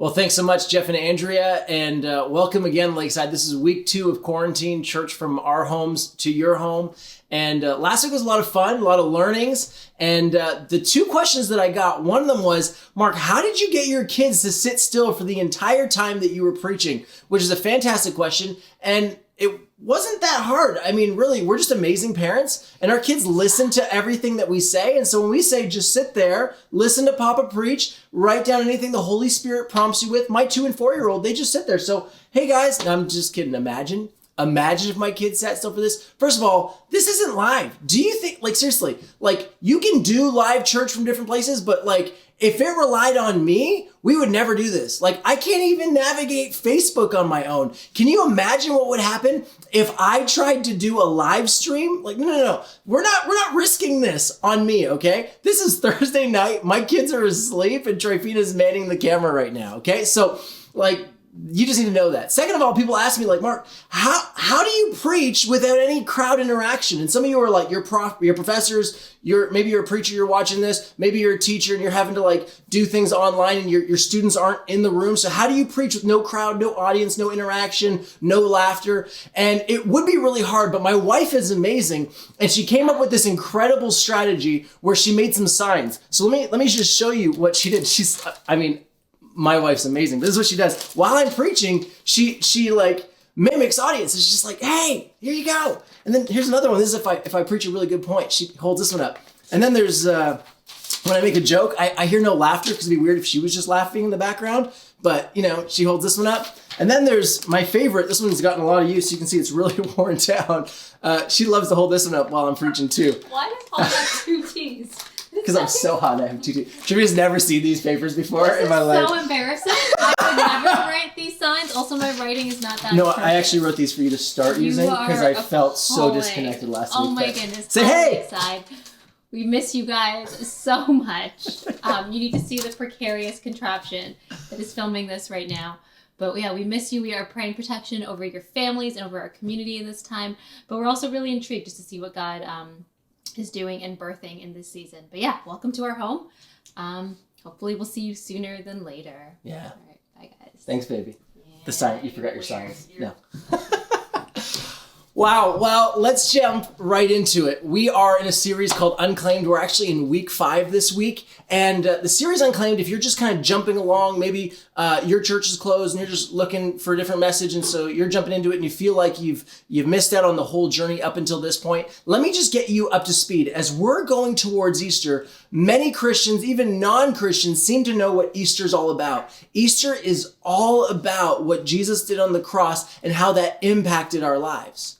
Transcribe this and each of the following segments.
Well, thanks so much, Jeff and Andrea, and welcome again, Lakeside. This is week 2 of quarantine, church from our homes to your home. And last week was a lot of fun, a lot of learnings. And the 2 questions that I got, one of them was, Mark, how did you get your kids to sit still for the entire time that you were preaching? Which is a fantastic question. And it wasn't that hard. I mean, really, we're just amazing parents, and our kids listen to everything that we say. And so when we say just sit there, listen to Papa preach, write down anything the Holy Spirit prompts you with, my 2 and 4-year-old, they just sit there. So, hey guys, and I'm just kidding. Imagine if my kids sat still for this. First of all, this isn't live. Do you think, seriously, you can do live church from different places, but if it relied on me, we would never do this. I can't even navigate Facebook on my own. Can you imagine what would happen if I tried to do a live stream? No. We're not risking this on me, okay? This is Thursday night. My kids are asleep and Trifina's manning the camera right now, okay? So, you just need to know that. Second of all, people ask me Mark, how do you preach without any crowd interaction? And some of you are you're professors, maybe you're a preacher, you're watching this, maybe you're a teacher and you're having to do things online and your students aren't in the room. So how do you preach with no crowd, no audience, no interaction, no laughter? And it would be really hard, but my wife is amazing. And she came up with this incredible strategy where she made some signs. So let me just show you what she did. My wife's amazing. This is what she does. While I'm preaching, she mimics audience. She's just hey, here you go. And then here's another one. This is if I preach a really good point. She holds this one up. And then there's, when I make a joke, I hear no laughter because it'd be weird if she was just laughing in the background. But, she holds this one up. And then there's my favorite. This one's gotten a lot of use. You can see it's really worn down. She loves to hold this one up while I'm preaching too. Why does Paul have 2 T's? Because I'm so hot, I have 2 T's. Trivina's never seen these papers before in my life. This is so embarrassing. I would never write these signs. Also, my writing is not that No, perfect. I actually wrote these for you to start using because I felt so disconnected last week. Oh my goodness. Say hey! Side. We miss you guys so much. You need to see the precarious contraption that is filming this right now. But yeah, we miss you. We are praying protection over your families and over our community in this time. But we're also really intrigued just to see what God is doing and birthing in this season. But yeah, welcome to our home. Hopefully we'll see you sooner than later. Yeah. All right, bye guys. Thanks, baby. Yeah. The sign, you forgot your signs. No. Wow, well, let's jump right into it. We are in a series called Unclaimed. We're actually in week 5 this week. And the series Unclaimed, if you're just kind of jumping along, maybe your church is closed and you're just looking for a different message, and so you're jumping into it and you feel like you've missed out on the whole journey up until this point, let me just get you up to speed. As we're going towards Easter, many Christians, even non-Christians, seem to know what Easter's all about. Easter is all about what Jesus did on the cross and how that impacted our lives.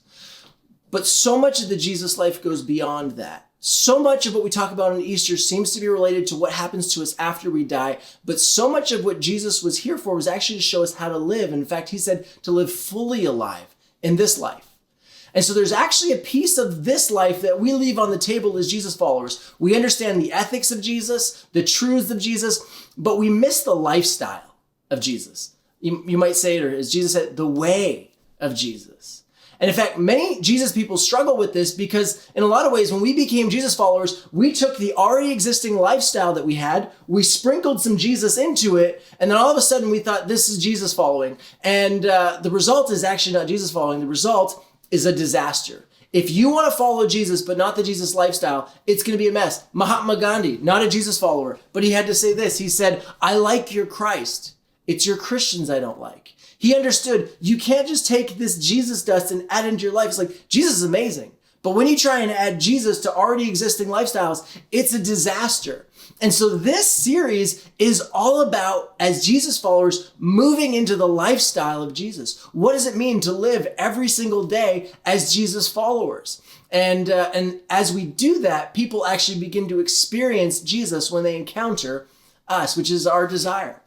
But so much of the Jesus life goes beyond that. So much of what we talk about on Easter seems to be related to what happens to us after we die. But so much of what Jesus was here for was actually to show us how to live. In fact, he said to live fully alive in this life. And so there's actually a piece of this life that we leave on the table as Jesus followers. We understand the ethics of Jesus, the truths of Jesus, but we miss the lifestyle of Jesus. You might say it, or as Jesus said, the way of Jesus. And in fact, many Jesus people struggle with this because in a lot of ways, when we became Jesus followers, we took the already existing lifestyle that we had, we sprinkled some Jesus into it, and then all of a sudden we thought this is Jesus following. And the result is actually not Jesus following. The result is a disaster. If you want to follow Jesus, but not the Jesus lifestyle, it's going to be a mess. Mahatma Gandhi, not a Jesus follower, but he had to say this. He said, I like your Christ. It's your Christians I don't like. He understood you can't just take this Jesus dust and add it into your life. It's Jesus is amazing. But when you try and add Jesus to already existing lifestyles, it's a disaster. And so this series is all about, as Jesus followers, moving into the lifestyle of Jesus. What does it mean to live every single day as Jesus followers? And as we do that, people actually begin to experience Jesus when they encounter us, which is our desire.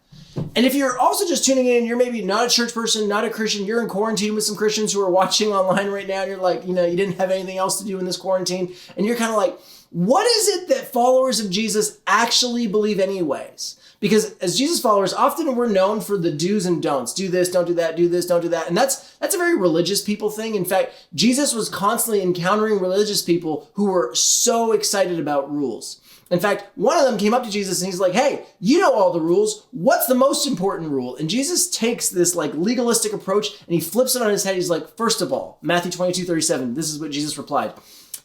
And if you're also just tuning in, you're maybe not a church person, not a Christian, you're in quarantine with some Christians who are watching online right now, and you're you didn't have anything else to do in this quarantine, and you're kind of what is it that followers of Jesus actually believe anyways? Because as Jesus followers, often we're known for the do's and don'ts. Do this, don't do that, do this, don't do that. And that's a very religious people thing. In fact, Jesus was constantly encountering religious people who were so excited about rules. In fact, one of them came up to Jesus and he's like, hey, you know all the rules. What's the most important rule? And Jesus takes this like legalistic approach and he flips it on his head. He's like, first of all, Matthew 22:37, this is what Jesus replied.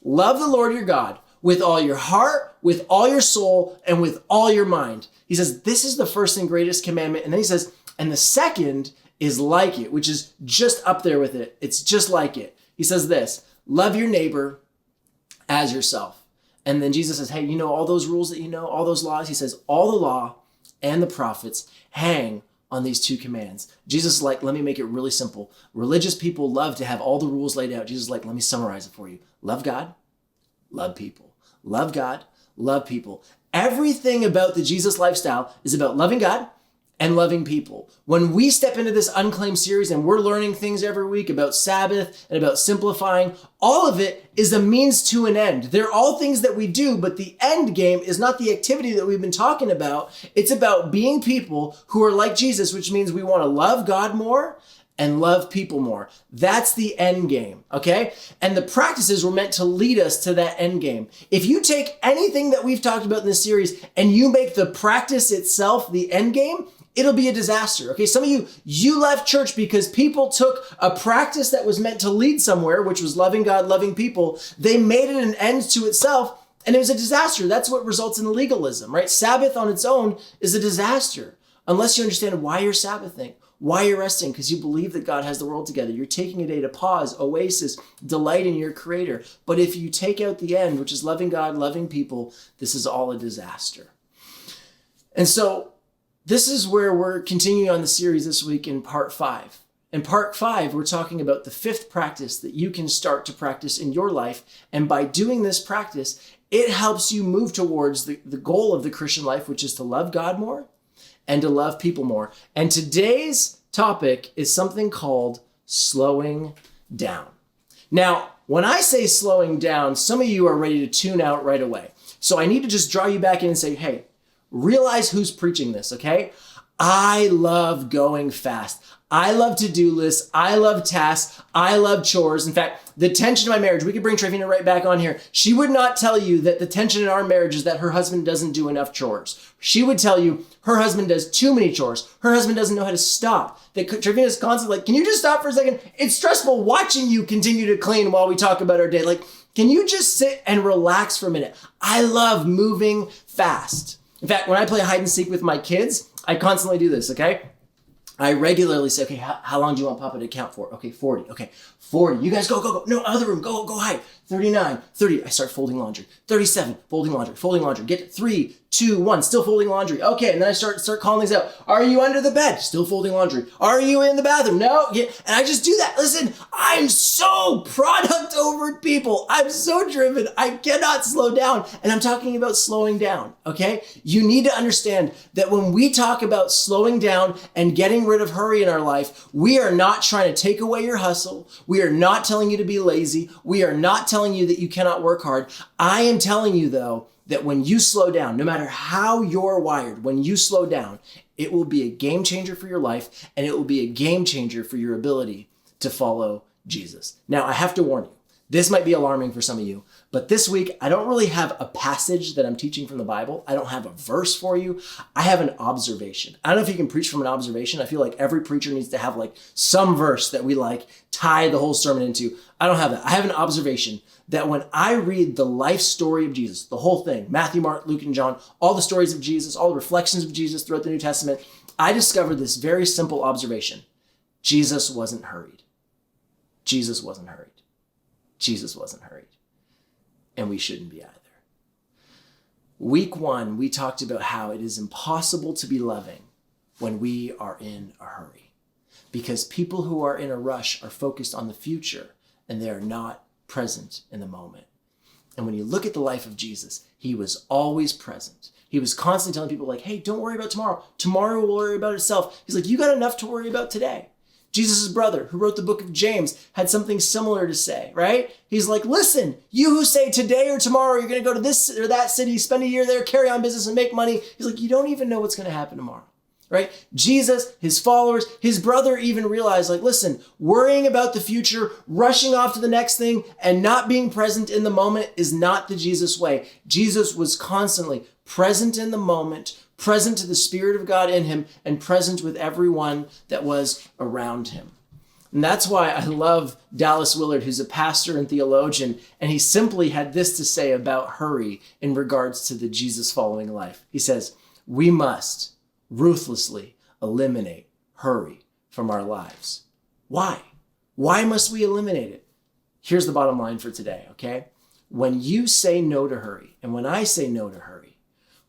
Love the Lord your God with all your heart, with all your soul, and with all your mind. He says, this is the first and greatest commandment. And then he says, and the second is like it, which is just up there with it. It's just like it. He says this, love your neighbor as yourself. And then Jesus says, hey, you know all those rules that you know, all those laws? He says, all the law and the prophets hang on these two commands. Jesus is like, let me make it really simple. Religious people love to have all the rules laid out. Jesus is like, let me summarize it for you. Love God, love people. Love God, love people. Everything about the Jesus lifestyle is about loving God and loving people. When we step into this Unclaimed series and we're learning things every week about Sabbath and about simplifying, all of it is a means to an end. They're all things that we do, but the end game is not the activity that we've been talking about. It's about being people who are like Jesus, which means we want to love God more and love people more. That's the end game, okay? And the practices were meant to lead us to that end game. If you take anything that we've talked about in this series and you make the practice itself the end game, it'll be a disaster. Okay, some of you left church because people took a practice that was meant to lead somewhere, which was loving God, loving people. They made it an end to itself, and it was a disaster. That's what results in legalism, right? Sabbath on its own is a disaster unless you understand why you're Sabbathing, why you're resting, because you believe that God has the world together. You're taking a day to pause, oasis, delight in your Creator. But if you take out the end, which is loving God, loving people, this is all a disaster. And so this is where we're continuing on the series this week in part 5. In part 5, we're talking about the 5th practice that you can start to practice in your life. And by doing this practice, it helps you move towards the goal of the Christian life, which is to love God more and to love people more. And today's topic is something called slowing down. Now, when I say slowing down, some of you are ready to tune out right away. So I need to just draw you back in and say, hey, realize who's preaching this, okay? I love going fast. I love to-do lists. I love tasks. I love chores. In fact, the tension in my marriage, we could bring Trevina right back on here. She would not tell you that the tension in our marriage is that her husband doesn't do enough chores. She would tell you her husband does too many chores. Her husband doesn't know how to stop. That Trevina's constantly like, can you just stop for a second? It's stressful watching you continue to clean while we talk about our day. Like, can you just sit and relax for a minute? I love moving fast. In fact, when I play hide and seek with my kids, I constantly do this, okay? I regularly say, okay, how long do you want Papa to count for? Okay, 40. Okay, 40. You guys go. No, other room. Go hide. 39, 30. I start folding laundry. 37, folding laundry. Get to 3, 2, 1, still folding laundry. Okay, and then I start calling these out. Are you under the bed? Still folding laundry. Are you in the bathroom? No. Yeah. And I just do that. Listen, I'm so product over people. I'm so driven. I cannot slow down. And I'm talking about slowing down, okay? You need to understand that when we talk about slowing down and getting rid of hurry in our life, we are not trying to take away your hustle. We are not telling you to be lazy. We are not telling you that you cannot work hard. I am telling you, though, that when you slow down, no matter how you're wired, when you slow down, it will be a game changer for your life, and it will be a game changer for your ability to follow Jesus. Now, I have to warn you, this might be alarming for some of you, but this week, I don't really have a passage that I'm teaching from the Bible. I don't have a verse for you. I have an observation. I don't know if you can preach from an observation. I feel like every preacher needs to have like some verse that we like tie the whole sermon into. I don't have that. I have an observation that when I read the life story of Jesus, the whole thing, Matthew, Mark, Luke, and John, all the stories of Jesus, all the reflections of Jesus throughout the New Testament, I discovered this very simple observation. Jesus wasn't hurried. Jesus wasn't hurried. Jesus wasn't hurried. And we shouldn't be either. Week 1, we talked about how it is impossible to be loving when we are in a hurry. Because people who are in a rush are focused on the future and they are not present in the moment. And when you look at the life of Jesus, he was always present. He was constantly telling people like, hey, don't worry about tomorrow. Tomorrow will worry about itself. He's like, you got enough to worry about today. Jesus' brother, who wrote the book of James, had something similar to say, right? He's like, listen, you who say today or tomorrow you're going to go to this or that city, spend a year there, carry on business and make money. He's like, you don't even know what's going to happen tomorrow. right? Jesus, his followers, his brother even realized, like, listen, worrying about the future, rushing off to the next thing, and not being present in the moment is not the Jesus way. Jesus was constantly present in the moment, present to the Spirit of God in him, and present with everyone that was around him. And that's why I love Dallas Willard, who's a pastor and theologian, and he simply had this to say about hurry in regards to the Jesus following life. He says, we must ruthlessly eliminate hurry from our lives. Why? Why must we eliminate it? Here's the bottom line for today, okay? When you say no to hurry, and when I say no to hurry,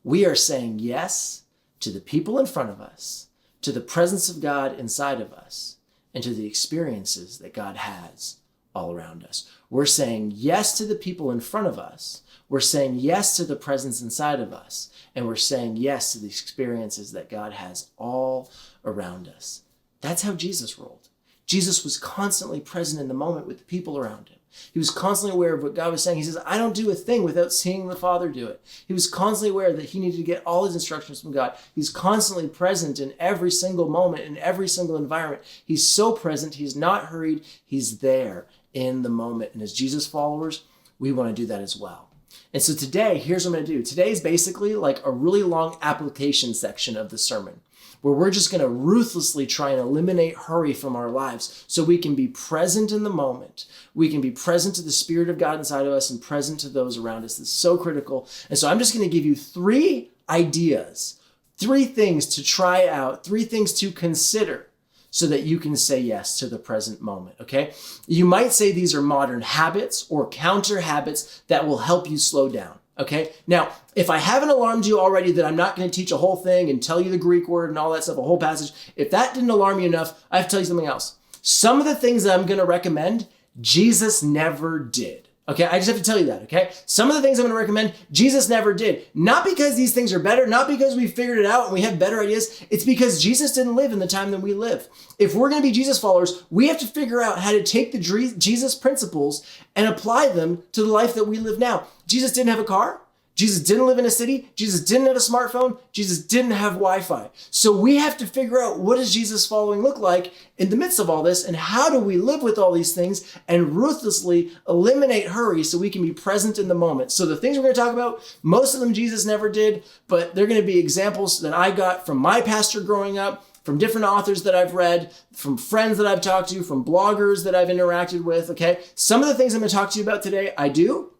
we are saying yes to the people in front of us, to the presence of God inside of us, and to the experiences that God has all around us. We're saying yes to the people in front of us. We're saying yes to the presence inside of us. And we're saying yes to the experiences that God has all around us. That's how Jesus rolled. Jesus was constantly present in the moment with the people around him. He was constantly aware of what God was saying. He says, I don't do a thing without seeing the Father do it. He was constantly aware that he needed to get all his instructions from God. He's constantly present in every single moment, in every single environment. He's so present. He's not hurried. He's there in the moment. And as Jesus followers, we want to do that as well. And so today, here's what I'm going to do. Today is basically like a really long application section of the sermon, where we're just going to ruthlessly try and eliminate hurry from our lives so we can be present in the moment. We can be present to the Spirit of God inside of us and present to those around us. It's so critical. And so I'm just going to give you 3 ideas, 3 things to try out, 3 things to consider so that you can say yes to the present moment, okay? You might say these are modern habits or counter habits that will help you slow down. Okay. Now, if I haven't alarmed you already that I'm not going to teach a whole thing and tell you the Greek word and all that stuff, a whole passage, if that didn't alarm you enough, I have to tell you something else. Some of the things that I'm going to recommend, Jesus never did. Okay. I just have to tell you that. Okay. Some of the things I'm going to recommend, Jesus never did. Not because these things are better, not because we figured it out and we have better ideas. It's because Jesus didn't live in the time that we live. If we're going to be Jesus followers, we have to figure out how to take the Jesus principles and apply them to the life that we live now. Jesus didn't have a car. Jesus didn't live in a city. Jesus didn't have a smartphone. Jesus didn't have Wi-Fi. So we have to figure out, what does Jesus following look like in the midst of all this, and how do we live with all these things and ruthlessly eliminate hurry so we can be present in the moment. So the things we're going to talk about, most of them Jesus never did, but they're going to be examples that I got from my pastor growing up, from different authors that I've read, from friends that I've talked to, from bloggers that I've interacted with, okay? Some of the things I'm going to talk to you about today, I do.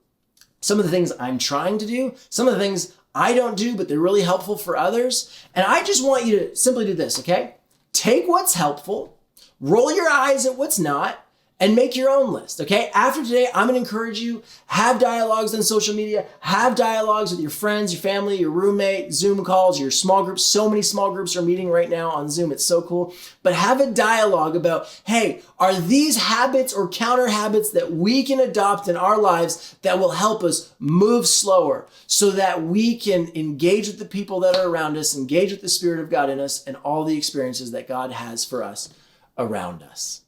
Some of the things I'm trying to do, some of the things I don't do, but they're really helpful for others. And I just want you to simply do this, okay? Take what's helpful, roll your eyes at what's not, and make your own list, okay? After today, I'm gonna encourage you, have dialogues on social media, have dialogues with your friends, your family, your roommate, Zoom calls, your small groups. So many small groups are meeting right now on Zoom. It's so cool. But have a dialogue about, hey, are these habits or counter habits that we can adopt in our lives that will help us move slower so that we can engage with the people that are around us, engage with the Spirit of God in us, and all the experiences that God has for us around us.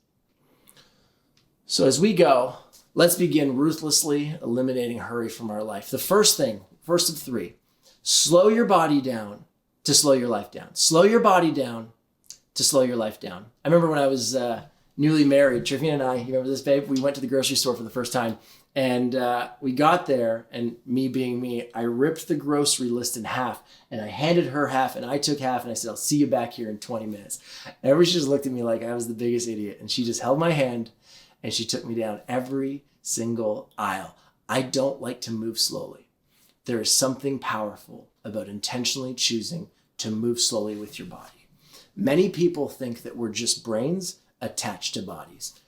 So as we go, let's begin ruthlessly eliminating hurry from our life. The first thing, first of 3, slow your body down to slow your life down. Slow your body down to slow your life down. I remember when I was newly married, Trevina and I, you remember this, babe? We went to the grocery store for the first time, and we got there, and me being me, I ripped the grocery list in half, and I handed her half, and I took half, and I said, I'll see you back here in 20 minutes. And everybody just looked at me like I was the biggest idiot, and she just held my hand, and she took me down every single aisle. I don't like to move slowly. There is something powerful about intentionally choosing to move slowly with your body. Many people think that we're just brains attached to bodies.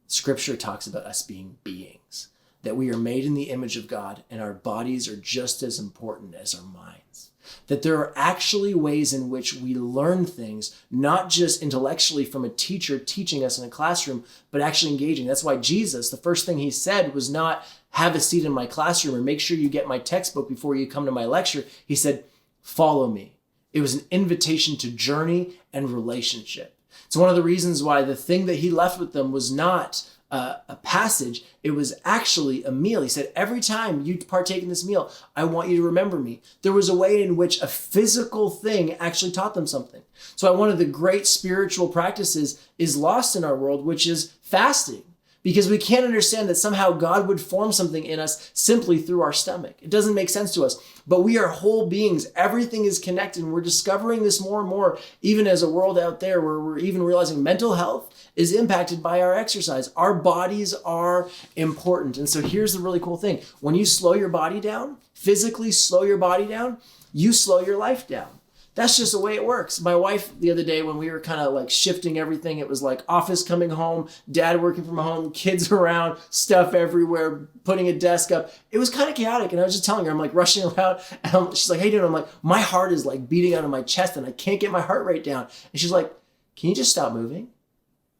Scripture talks about us being beings, that we are made in the image of God, and our bodies are just as important as our minds. That there are actually ways in which we learn things, not just intellectually from a teacher teaching us in a classroom, but actually engaging. That's why Jesus, the first thing he said was not have a seat in my classroom or make sure you get my textbook before you come to my lecture. He said, follow me. It was an invitation to journey and relationship. It's one of the reasons why the thing that he left with them was not a passage. It was actually a meal. He said, every time you partake in this meal, I want you to remember me. There was a way in which a physical thing actually taught them something. So one of the great spiritual practices is lost in our world, which is fasting. Because we can't understand that somehow God would form something in us simply through our stomach. It doesn't make sense to us. But we are whole beings. Everything is connected. And we're discovering this more and more, even as a world out there where we're even realizing mental health is impacted by our exercise. Our bodies are important. And so here's the really cool thing. When you slow your body down, physically slow your body down, you slow your life down. That's just the way it works. My wife, the other day, when we were kind of like shifting everything, it was like office coming home, dad working from home, kids around, stuff everywhere, putting a desk up. It was kind of chaotic. And I was just telling her, I'm like rushing around. And she's like, hey, dude, I'm like, my heart is like beating out of my chest and I can't get my heart rate down. And she's like, can you just stop moving?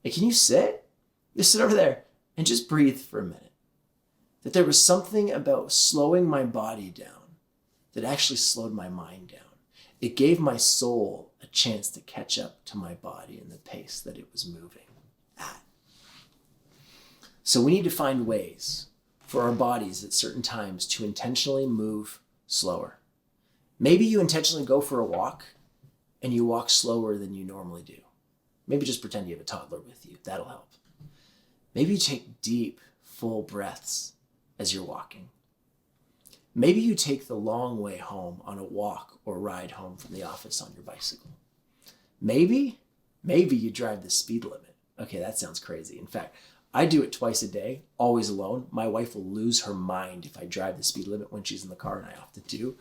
Like, can you sit? Just sit over there and just breathe for a minute. That there was something about slowing my body down that actually slowed my mind down. It gave my soul a chance to catch up to my body and the pace that it was moving at. So we need to find ways for our bodies at certain times to intentionally move slower. Maybe you intentionally go for a walk and you walk slower than you normally do. Maybe just pretend you have a toddler with you. That'll help. Maybe you take deep, full breaths as you're walking. Maybe you take the long way home on a walk or ride home from the office on your bicycle. Maybe you drive the speed limit. Okay, that sounds crazy. In fact, I do it twice a day, always alone. My wife will lose her mind if I drive the speed limit when she's in the car, and I often do.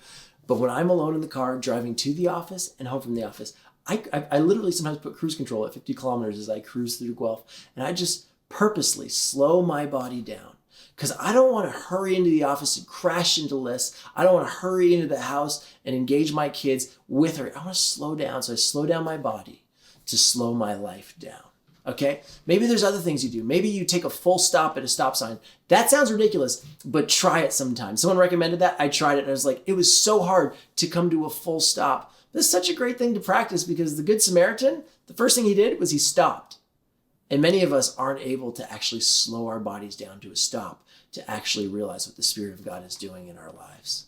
But when I'm alone in the car, driving to the office and home from the office, I literally sometimes put cruise control at 50 kilometers as I cruise through Guelph, and I just purposely slow my body down. Because I don't want to hurry into the office and crash into lists. I don't want to hurry into the house and engage my kids with her. I want to slow down. So I slow down my body to slow my life down. Okay? Maybe there's other things you do. Maybe you take a full stop at a stop sign. That sounds ridiculous, but try it sometime. Someone recommended that. I tried it and I was like, it was so hard to come to a full stop. This is such a great thing to practice because the Good Samaritan, the first thing he did was he stopped. And many of us aren't able to actually slow our bodies down to a stop to actually realize what the Spirit of God is doing in our lives.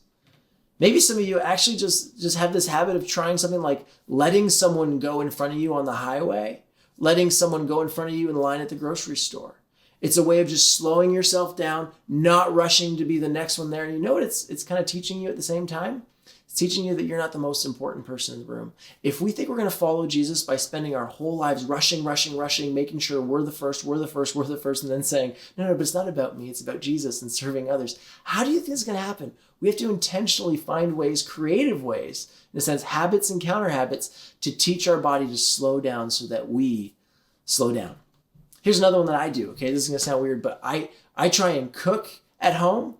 Maybe some of you actually just have this habit of trying something like letting someone go in front of you on the highway, letting someone go in front of you in the line at the grocery store. It's a way of just slowing yourself down, not rushing to be the next one there. And you know what it's kind of teaching you at the same time? It's teaching you that you're not the most important person in the room. If we think we're going to follow Jesus by spending our whole lives rushing, making sure we're the first, and then saying, no, but it's not about me, it's about Jesus and serving others. How do you think it's going to happen? We have to intentionally find ways, creative ways, in a sense, habits and counter habits, to teach our body to slow down so that we slow down. Here's another one that I do, okay? This is going to sound weird, but I try and cook at home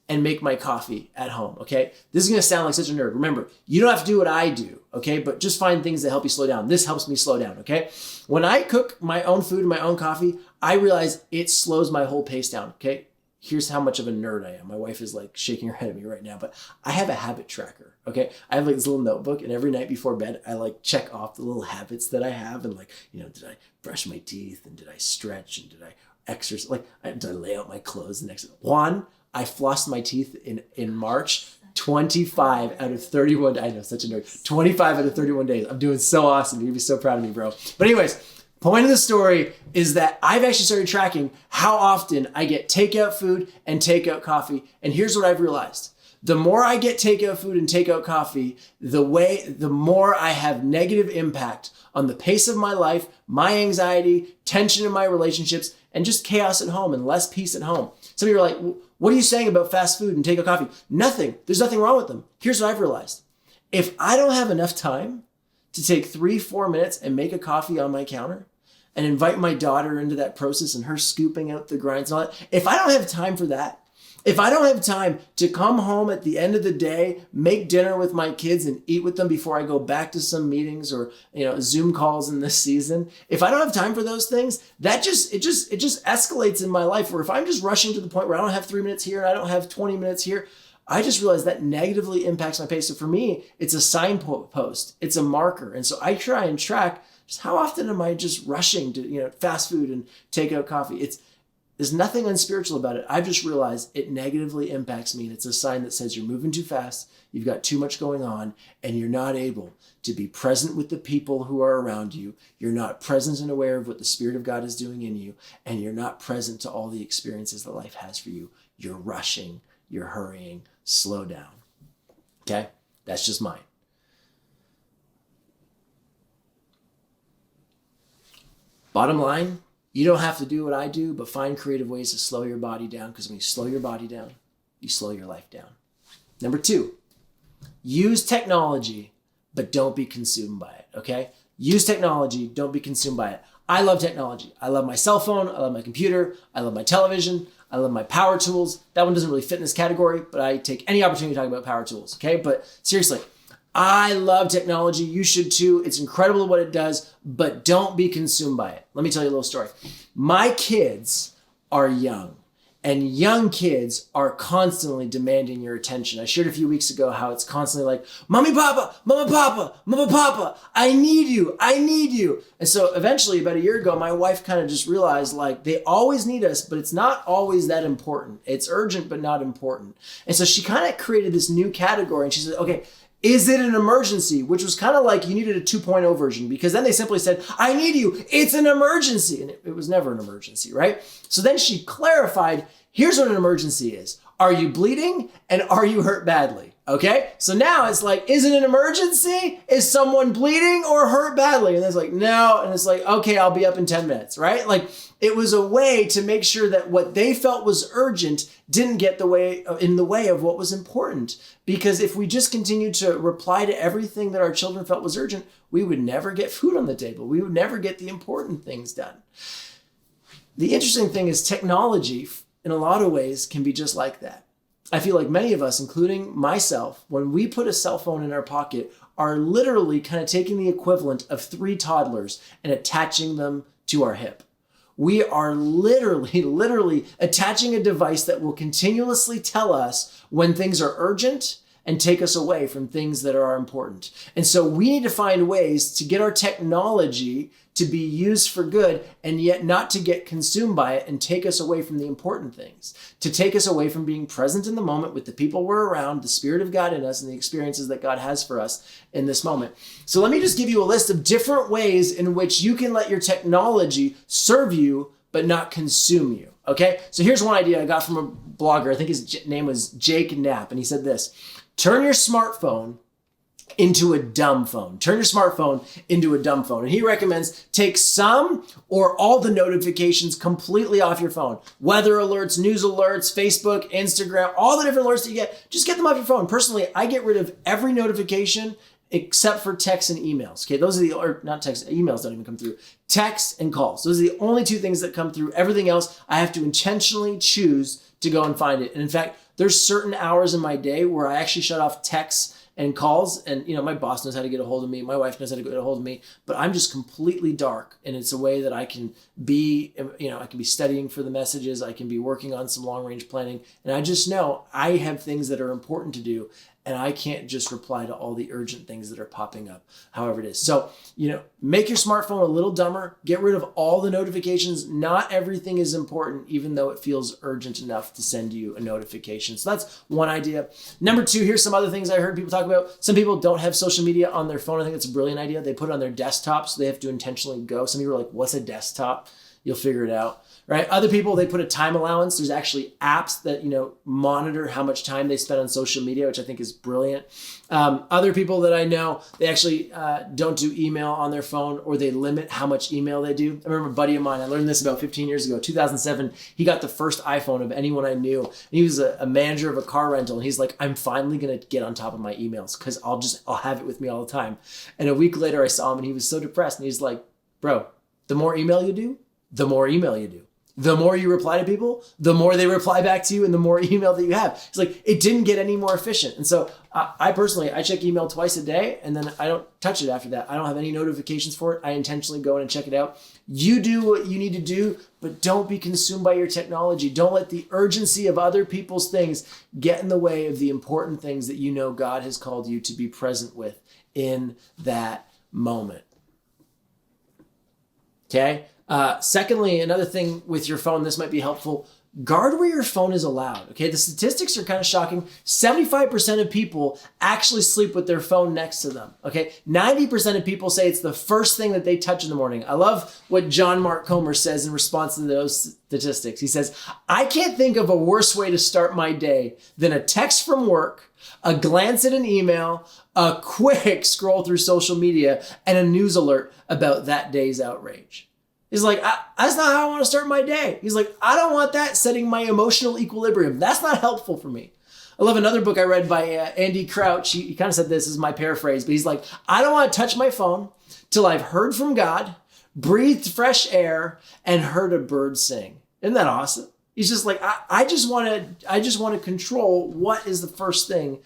and make my coffee at home, okay? This is gonna sound like such a nerd. Remember, you don't have to do what I do, okay? But just find things that help you slow down. This helps me slow down, okay? When I cook my own food and my own coffee, I realize it slows my whole pace down, okay? Here's how much of a nerd I am. My wife is like shaking her head at me right now, but I have a habit tracker, okay? I have like this little notebook, and every night before bed, I like check off the little habits that I have, and like, you know, did I brush my teeth, and did I stretch, and did I exercise? Like, did I lay out my clothes the next day? One, I flossed my teeth in March, 25 out of 31. I know, such a nerd. 25 out of 31 days. I'm doing so awesome. You're going to be so proud of me, bro. But anyways, point of the story is that I've actually started tracking how often I get takeout food and takeout coffee. And here's what I've realized. The more I get takeout food and takeout coffee, the more I have negative impact on the pace of my life, my anxiety, tension in my relationships, and just chaos at home and less peace at home. Some of you are like, what are you saying about fast food and takeout coffee? Nothing. There's nothing wrong with them. Here's what I've realized. If I don't have enough time to take 3-4 minutes and make a coffee on my counter and invite my daughter into that process and her scooping out the grinds and all that, if I don't have time for that, if I don't have time to come home at the end of the day, make dinner with my kids and eat with them before I go back to some meetings or, you know, Zoom calls in this season, if I don't have time for those things, it just escalates in my life. Where if I'm just rushing to the point where I don't have 3 minutes here and I don't have 20 minutes here, I just realized that negatively impacts my pace. So for me, it's a signpost, it's a marker. And so I try and track just how often am I just rushing to, you know, fast food and take out coffee. There's nothing unspiritual about it. I've just realized it negatively impacts me. And it's a sign that says you're moving too fast. You've got too much going on and you're not able to be present with the people who are around you. You're not present and aware of what the Spirit of God is doing in you. And you're not present to all the experiences that life has for you. You're rushing, you're hurrying. Slow down. Okay? That's just mine. Bottom line, you don't have to do what I do, but find creative ways to slow your body down, because when you slow your body down, you slow your life down. Number 2, use technology, but don't be consumed by it, okay? Use technology, don't be consumed by it. I love technology. I love my cell phone. I love my computer. I love my television. I love my power tools. That one doesn't really fit in this category, but I take any opportunity to talk about power tools, okay? But seriously, I love technology. You should too. It's incredible what it does, but don't be consumed by it. Let me tell you a little story. My kids are young, and young kids are constantly demanding your attention. I shared a few weeks ago how it's constantly like, Mommy, Papa, Mama, Papa, Mama, Papa, I need you, I need you. And so eventually, about a year ago, my wife kind of just realized like they always need us, but it's not always that important. It's urgent, but not important. And so she kind of created this new category, and she said, okay, is it an emergency? Which was kind of like you needed a 2.0 version, because then they simply said, I need you. It's an emergency. And it was never an emergency, right? So then she clarified, here's what an emergency is. Are you bleeding and are you hurt badly? Okay. So now it's like, is it an emergency? Is someone bleeding or hurt badly? And it's like, no. And it's like, okay, I'll be up in 10 minutes, right? Like it was a way to make sure that what they felt was urgent didn't get in the way of what was important. Because if we just continued to reply to everything that our children felt was urgent, we would never get food on the table. We would never get the important things done. The interesting thing is technology, in a lot of ways, can be just like that. I feel like many of us, including myself, when we put a cell phone in our pocket, are literally kind of taking the equivalent of 3 toddlers and attaching them to our hip. We are literally attaching a device that will continuously tell us when things are urgent and take us away from things that are important. And so we need to find ways to get our technology to be used for good and yet not to get consumed by it and take us away from the important things, to take us away from being present in the moment with the people we're around, the Spirit of God in us, and the experiences that God has for us in this moment. So let me just give you a list of different ways in which you can let your technology serve you but not consume you, okay? So here's one idea I got from a blogger. I think his name was Jake Knapp, and he said this: turn your smartphone into a dumb phone. Turn your smartphone into a dumb phone. And he recommends take some or all the notifications completely off your phone. Weather alerts, news alerts, Facebook, Instagram, all the different alerts that you get, just get them off your phone. Personally, I get rid of every notification except for texts and emails. Okay, those are or not texts, emails don't even come through. Texts and calls. Those are the only 2 things that come through. Everything else, I have to intentionally choose to go and find it. And in fact, there's certain hours in my day where I actually shut off texts and calls, and my boss knows how to get a hold of me, my wife knows how to get a hold of me, but I'm just completely dark, and it's a way that I can be, I can be studying for the messages, I can be working on some long range planning, and I just know I have things that are important to do, and I can't just reply to all the urgent things that are popping up, however it is. So, make your smartphone a little dumber, get rid of all the notifications. Not everything is important, even though it feels urgent enough to send you a notification. So that's one idea. Number 2, here's some other things I heard people talk about. Some people don't have social media on their phone. I think that's a brilliant idea. They put it on their desktop, so they have to intentionally go. Some people are like, what's a desktop? You'll figure it out. Right? Other people, they put a time allowance. There's actually apps that, monitor how much time they spend on social media, which I think is brilliant. Other people that I know, they actually don't do email on their phone, or they limit how much email they do. I remember a buddy of mine, I learned this about 15 years ago, 2007, he got the first iPhone of anyone I knew. And he was a manager of a car rental. And he's like, I'm finally going to get on top of my emails because I'll have it with me all the time. And a week later I saw him and he was so depressed. And he's like, bro, the more email you do, the more email you do. The more you reply to people, the more they reply back to you and the more email that you have. It's like, it didn't get any more efficient. And so I personally check email twice a day and then I don't touch it after that. I don't have any notifications for it. I intentionally go in and check it out. You do what you need to do, but don't be consumed by your technology. Don't let the urgency of other people's things get in the way of the important things that God has called you to be present with in that moment. Okay? Secondly, another thing with your phone, this might be helpful. Guard where your phone is allowed. Okay, the statistics are kind of shocking. 75% of people actually sleep with their phone next to them. Okay, 90% of people say it's the first thing that they touch in the morning. I love what John Mark Comer says in response to those statistics. He says, I can't think of a worse way to start my day than a text from work, a glance at an email, a quick scroll through social media, and a news alert about that day's outrage. He's like, that's not how I want to start my day. He's like, I don't want that setting my emotional equilibrium. That's not helpful for me. I love another book I read by Andy Crouch. He kind of said this is my paraphrase, but he's like, I don't want to touch my phone till I've heard from God, breathed fresh air, and heard a bird sing. Isn't that awesome? He's just like, I just want to control what is the first thing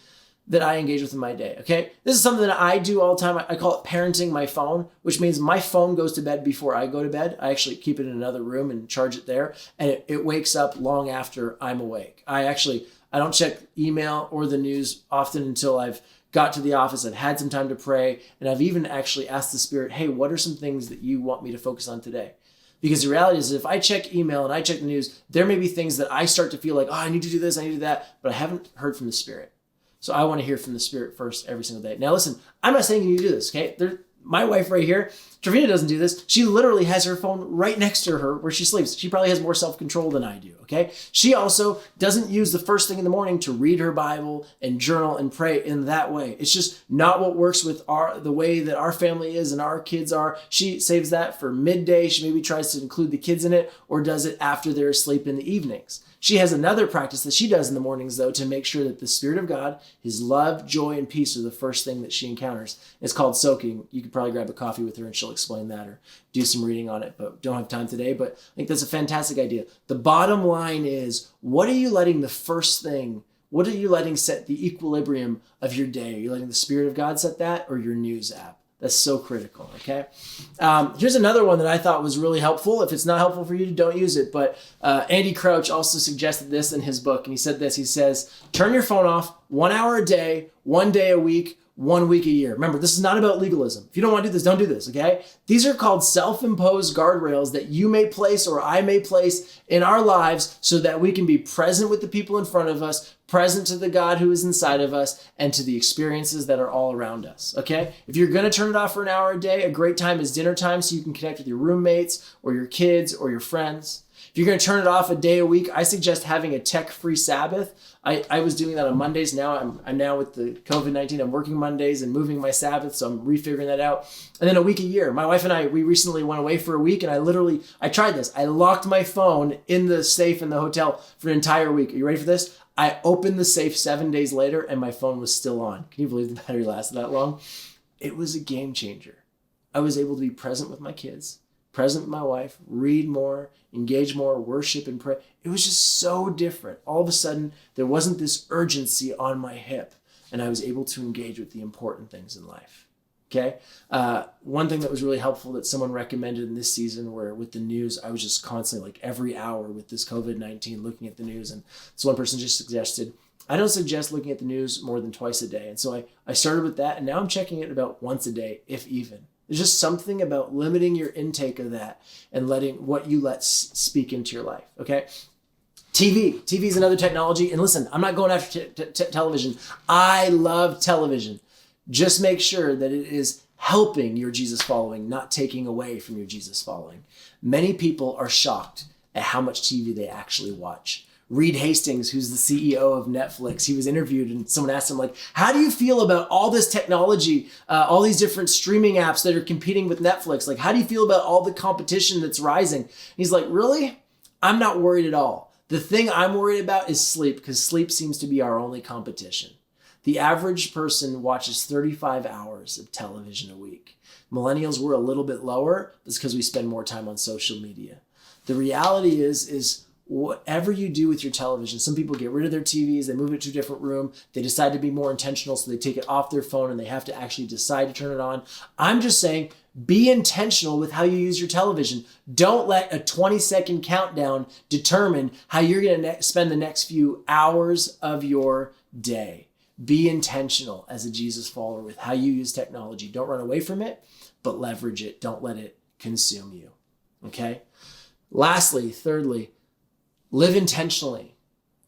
that I engage with in my day, okay? This is something that I do all the time. I call it parenting my phone, which means my phone goes to bed before I go to bed. I actually keep it in another room and charge it there, and it wakes up long after I'm awake. I don't check email or the news often until I've got to the office, I've had some time to pray, and I've even actually asked the Spirit, hey, what are some things that you want me to focus on today? Because the reality is if I check email and I check the news, there may be things that I start to feel like, oh, I need to do this, I need to do that, but I haven't heard from the Spirit. So I want to hear from the Spirit first every single day. Now listen, I'm not saying you need to do this, okay? My wife right here, Trevina doesn't do this. She literally has her phone right next to her where she sleeps. She probably has more self-control than I do, okay? She also doesn't use the first thing in the morning to read her Bible and journal and pray in that way. It's just not what works with the way that our family is and our kids are. She saves that for midday. She maybe tries to include the kids in it or does it after they're asleep in the evenings. She has another practice that she does in the mornings, though, to make sure that the Spirit of God, His love, joy, and peace are the first thing that she encounters. It's called soaking. You could probably grab a coffee with her and she'll explain that or do some reading on it, but don't have time today. But I think that's a fantastic idea. The bottom line is, what are you letting set the equilibrium of your day? Are you letting the Spirit of God set that or your news app? That's so critical, okay? Here's another one that I thought was really helpful. If it's not helpful for you, don't use it. But Andy Crouch also suggested this in his book, and he said this. He says, turn your phone off 1 hour a day, 1 day a week, 1 week a year. Remember, this is not about legalism. If you don't want to do this, don't do this, okay? These are called self-imposed guardrails that you may place or I may place in our lives so that we can be present with the people in front of us, present to the God who is inside of us, and to the experiences that are all around us, okay? If you're going to turn it off for an hour a day, a great time is dinner time so you can connect with your roommates or your kids or your friends. If you're going to turn it off a day a week, I suggest having a tech-free Sabbath. I was doing that on Mondays. Now I'm now with the COVID-19. I'm working Mondays and moving my Sabbath, so I'm refiguring that out. And then a week a year. My wife and I, we recently went away for a week, and I tried this. I locked my phone in the safe in the hotel for an entire week. Are you ready for this? I opened the safe 7 days later, and my phone was still on. Can you believe the battery lasted that long? It was a game changer. I was able to be present with my kids, present with my wife, read more, engage more, worship and pray. It was just so different. All of a sudden, there wasn't this urgency on my hip, and I was able to engage with the important things in life. Okay? One thing that was really helpful that someone recommended in this season where with the news, I was just constantly like every hour with this COVID-19 looking at the news. And so one person just suggested, I don't suggest looking at the news more than twice a day. And so I started with that, and now I'm checking it about once a day, if even. There's just something about limiting your intake of that and letting what you let speak into your life, okay? TV is another technology. And listen, I'm not going after television. I love television. Just make sure that it is helping your Jesus following, not taking away from your Jesus following. Many people are shocked at how much TV they actually watch. Reed Hastings, who's the CEO of Netflix, he was interviewed and someone asked him, like, how do you feel about all this technology, all these different streaming apps that are competing with Netflix? Like, how do you feel about all the competition that's rising? And he's like, really? I'm not worried at all. The thing I'm worried about is sleep, because sleep seems to be our only competition. The average person watches 35 hours of television a week. Millennials, we're a little bit lower. That's because we spend more time on social media. The reality is whatever you do with your television, some people get rid of their TVs, they move it to a different room, they decide to be more intentional, so they take it off their phone and they have to actually decide to turn it on. I'm just saying, be intentional with how you use your television. Don't let a 20-second countdown determine how you're going to spend the next few hours of your day. Be intentional as a Jesus follower with how you use technology. Don't run away from it, but leverage it. Don't let it consume you. Okay? Lastly, thirdly, live intentionally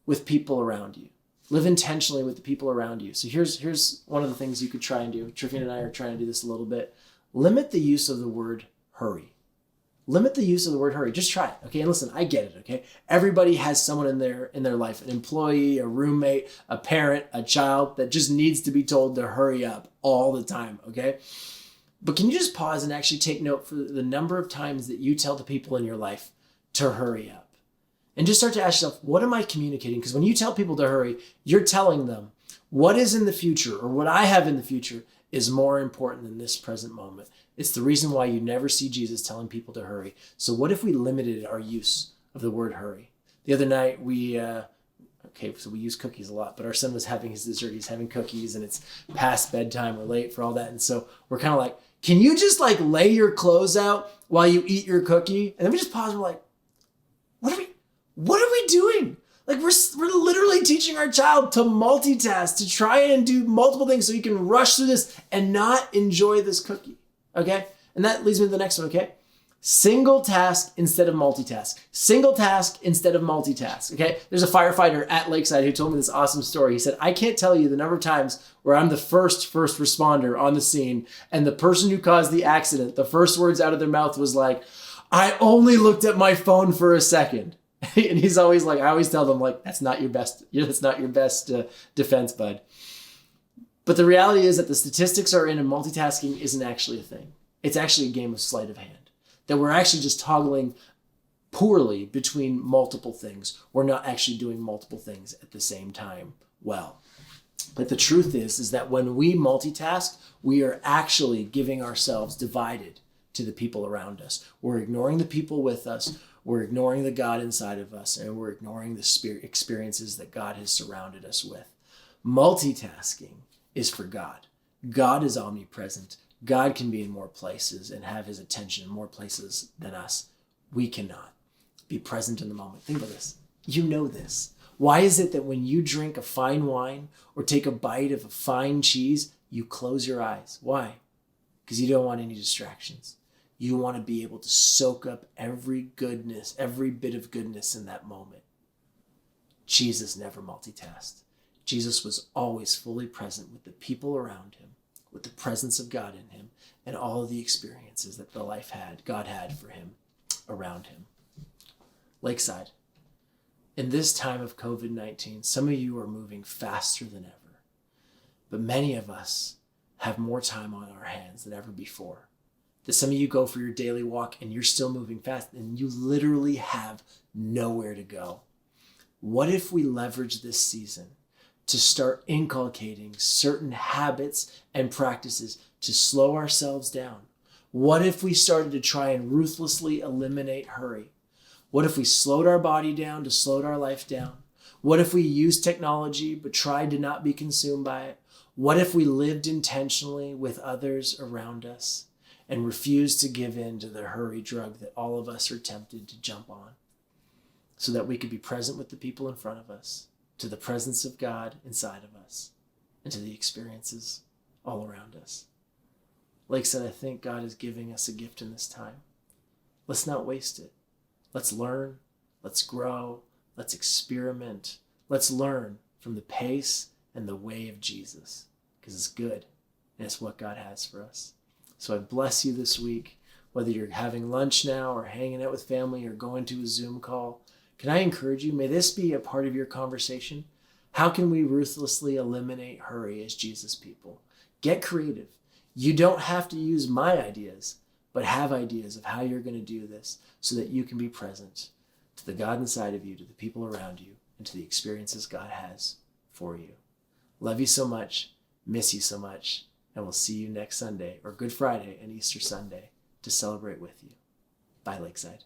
with people around you. Live intentionally with the people around you. So here's one of the things you could try and do. Triffy and I are trying to do this a little bit. Limit the use of the word hurry. Limit the use of the word hurry. Just try it, okay? And listen, I get it, okay? Everybody has someone in their life, an employee, a roommate, a parent, a child that just needs to be told to hurry up all the time, okay? But can you just pause and actually take note for the number of times that you tell the people in your life to hurry up? And just start to ask yourself, what am I communicating? Because when you tell people to hurry, you're telling them what is in the future or what I have in the future is more important than this present moment. It's the reason why you never see Jesus telling people to hurry. So what if we limited our use of the word hurry? The other night we use cookies a lot, but our son was having his dessert. He's having cookies and it's past bedtime or late for all that. And so we're kind of like, can you just like lay your clothes out while you eat your cookie? And then we just pause and we're like, what are we doing? Like we're literally teaching our child to multitask, to try and do multiple things so he can rush through this and not enjoy this cookie. Okay? And that leads me to the next one, okay? Single task instead of multitask. Single task instead of multitask, okay? There's a firefighter at Lakeside who told me this awesome story. He said, I can't tell you the number of times where I'm the first responder on the scene and the person who caused the accident, the first words out of their mouth was like, I only looked at my phone for a second. And he's always like, I always tell them like, that's not your best defense, bud. But the reality is that the statistics are in and multitasking isn't actually a thing. It's actually a game of sleight of hand. That we're actually just toggling poorly between multiple things. We're not actually doing multiple things at the same time well. But the truth is that when we multitask, we are actually giving ourselves divided to the people around us. We're ignoring the people with us. We're ignoring the God inside of us, and we're ignoring the spirit experiences that God has surrounded us with. Multitasking is for God. God is omnipresent. God can be in more places and have his attention in more places than us. We cannot be present in the moment. Think about this. You know this. Why is it that when you drink a fine wine or take a bite of a fine cheese, you close your eyes? Why? Because you don't want any distractions. You want to be able to soak up every goodness, every bit of goodness in that moment. Jesus never multitasked. Jesus was always fully present with the people around him, with the presence of God in him, and all of the experiences that God had for him around him. Lakeside, in this time of COVID-19, some of you are moving faster than ever, but many of us have more time on our hands than ever before. That some of you go for your daily walk and you're still moving fast and you literally have nowhere to go. What if we leverage this season to start inculcating certain habits and practices to slow ourselves down? What if we started to try and ruthlessly eliminate hurry? What if we slowed our body down to slow our life down? What if we used technology but tried to not be consumed by it? What if we lived intentionally with others around us and refused to give in to the hurry drug that all of us are tempted to jump on, so that we could be present with the people in front of us, to the presence of God inside of us, and to the experiences all around us? Lakeside, I think God is giving us a gift in this time. Let's not waste it. Let's learn, let's grow, let's experiment. Let's learn from the pace and the way of Jesus, because it's good and it's what God has for us. So I bless you this week, whether you're having lunch now or hanging out with family or going to a Zoom call. Can I encourage you? May this be a part of your conversation. How can we ruthlessly eliminate hurry as Jesus people? Get creative. You don't have to use my ideas, but have ideas of how you're going to do this so that you can be present to the God inside of you, to the people around you, and to the experiences God has for you. Love you so much. Miss you so much. And we'll see you next Sunday, or Good Friday and Easter Sunday, to celebrate with you. Bye, Lakeside.